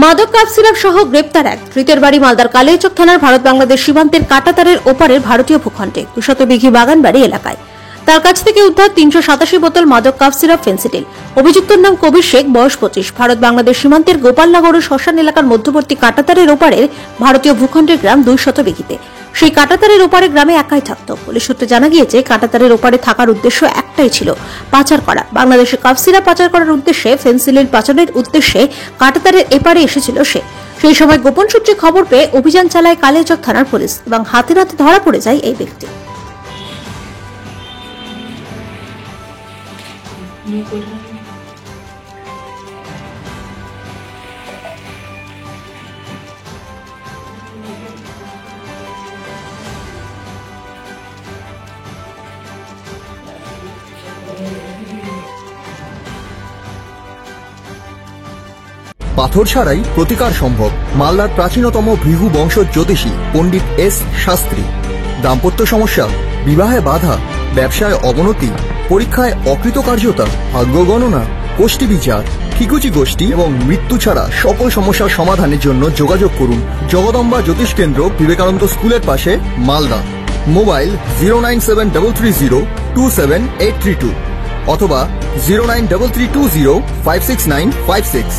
মাদক cough syrup সহ গ্রেপ্তার এক ধৃতের বাড়ি মালদার কালিয়াচক থানার ভারত বাংলাদেশ সীমান্তের কাঁটাতারের ওপারের ভারতীয় ভূখণ্ডে 200 বিঘি বাগানবাড়ি এলাকায়। তার কাছ থেকে উদ্ধার 387 বোতল মাদক কাপ সিরাপ ফেন্সিডিল। অভিযুক্তের নাম কবির শেখ, বয়স 25। ভারত বাংলাদেশ সীমান্তের গোপালনগর শ্মশান এলাকার মধ্যবর্তী কাঁটাতারের ওপারের ভারতীয় ভূখণ্ডের গ্রাম 200 বিঘিতে। সেই কাঁটাতারের ওপারে গ্রামে একাই থাকত। পুলিশ সূত্রে জানা গিয়েছে, কাঁটাতারের ওপারে থাকার উদ্দেশ্য একটাই ছিল, পাচার করা। বাংলাদেশে কাপ সিরাপ পাচার করার উদ্দেশ্যে ফেন্সিডিল পাচারের উদ্দেশ্যে কাঁটাতারের এপারে এসেছিল সে। সেই সময় গোপন সূত্রে খবর পেয়ে অভিযান চালায় কালিয়াচক থানার পুলিশ এবং হাতে নাতে ধরা পড়ে যায় এই ব্যক্তি। পাথর ছাড়াই প্রতিকার সম্ভব। মালদার প্রাচীনতম ভৃগু বংশ জ্যোতিষী পণ্ডিত এস শাস্ত্রী। দাম্পত্য সমস্যা, বিবাহে বাধা, ব্যবসায় অবনতি, পরীক্ষায় অকৃতকার্যতা, ভাগ্য গণনা, কোষ্ঠী বিচার, ঠিকুচি গোষ্ঠী এবং মৃত্যু ছাড়া সকল সমস্যার সমাধানের জন্য যোগাযোগ করুন জগদম্বা জ্যোতিষ কেন্দ্র, বিবেকানন্দ স্কুলের পাশে, মালদা। মোবাইল 09733027832 অথবা 09332056956।